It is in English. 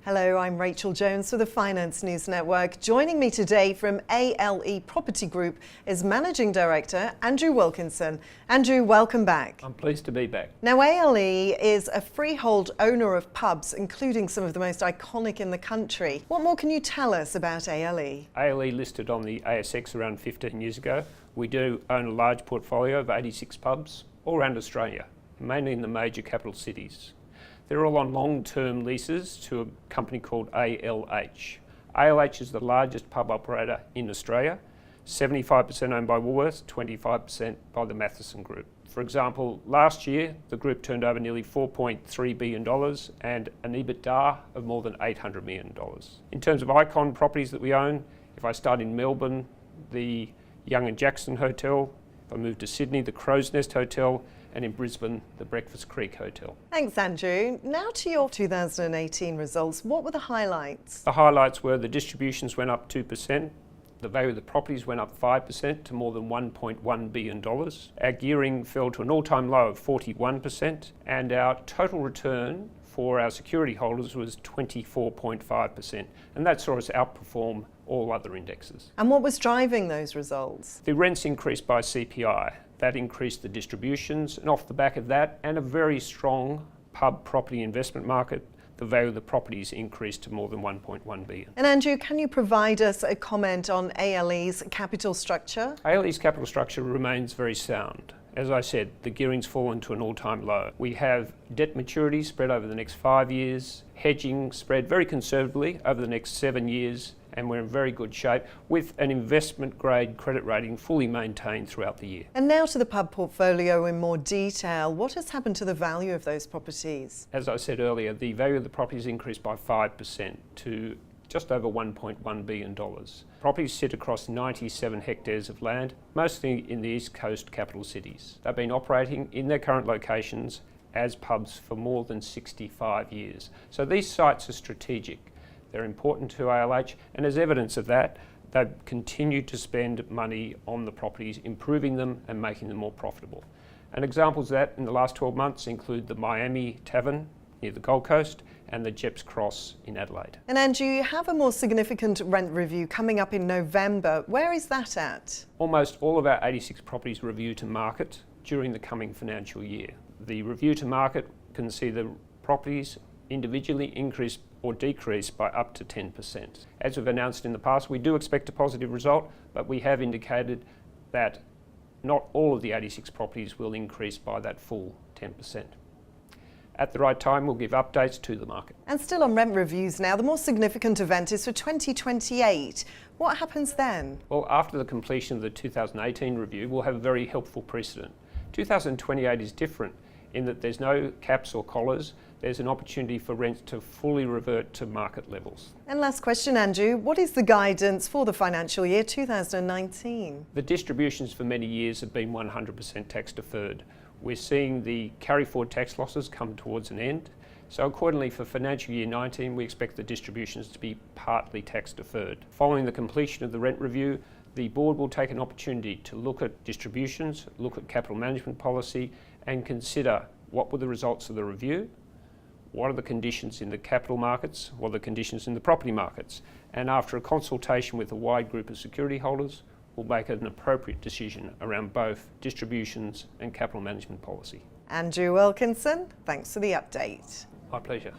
Hello, I'm Rachel Jones for the Finance News Network. Joining me today from ALE Property Group is Managing Director Andrew Wilkinson. Andrew, welcome back. I'm pleased to be back. Now, ALE is a freehold owner of pubs, including some of the most iconic in the country. What more can you tell us about ALE? ALE listed on the ASX around 15 years ago. We do own a large portfolio of 86 pubs all around Australia, mainly in the major capital cities. They're all on long-term leases to a company called ALH. ALH is the largest pub operator in Australia, 75% owned by Woolworths, 25% by the Matheson Group. For example, last year the group turned over nearly $4.3 billion and an EBITDA of more than $800 million. In terms of icon properties that we own, if I start in Melbourne, the Young and Jackson Hotel, if I move to Sydney, the Crow's Nest Hotel, and in Brisbane, the Breakfast Creek Hotel. Thanks, Andrew. Now to your 2018 results. What were the highlights? The highlights were the distributions went up 2%, the value of the properties went up 5% to more than $1.1 billion. Our gearing fell to an all-time low of 41%, and our total return for our security holders was 24.5%, and that saw us outperform all other indexes. And what was driving those results? The rents increased by CPI. That increased the distributions, and off the back of that and a very strong pub property investment market, the value of the properties increased to more than $1.1 billion. And Andrew, can you provide us a comment on ALE's capital structure? ALE's capital structure remains very sound. As I said, the gearing's fallen to an all-time low. We have debt maturity spread over the next 5 years, hedging spread very conservatively over the next 7 years, and we're in very good shape with an investment-grade credit rating fully maintained throughout the year. And now to the pub portfolio in more detail. What has happened to the value of those properties? As I said earlier, the value of the properties increased by 5% to just over $1.1 billion. Properties sit across 97 hectares of land, mostly in the East Coast capital cities. They've been operating in their current locations as pubs for more than 65 years. So these sites are strategic. They're important to ALH, and as evidence of that, they've continued to spend money on the properties, improving them and making them more profitable. And examples of that in the last 12 months include the Miami Tavern near the Gold Coast and the Jeps Cross in Adelaide. And Andrew, you have a more significant rent review coming up in November. Where is that at? Almost all of our 86 properties review to market during the coming financial year. The review to market can see the properties individually increase or decrease by up to 10%. As we've announced in the past, we do expect a positive result, but we have indicated that not all of the 86 properties will increase by that full 10%. At the right time, we'll give updates to the market. And still on rent reviews now, the more significant event is for 2028. What happens then? Well, after the completion of the 2018 review, we'll have a very helpful precedent. 2028 is different in that there's no caps or collars. There's an opportunity for rents to fully revert to market levels. And last question, Andrew, what is the guidance for the financial year 2019? The distributions for many years have been 100% tax deferred. We're seeing the carry forward tax losses come towards an end. So accordingly, for financial year 19, we expect the distributions to be partly tax deferred. Following the completion of the rent review, the board will take an opportunity to look at distributions, look at capital management policy, and consider what were the results of the review, what are the conditions in the capital markets, what are the conditions in the property markets, and after a consultation with a wide group of security holders, we'll make an appropriate decision around both distributions and capital management policy. Andrew Wilkinson, thanks for the update. My pleasure.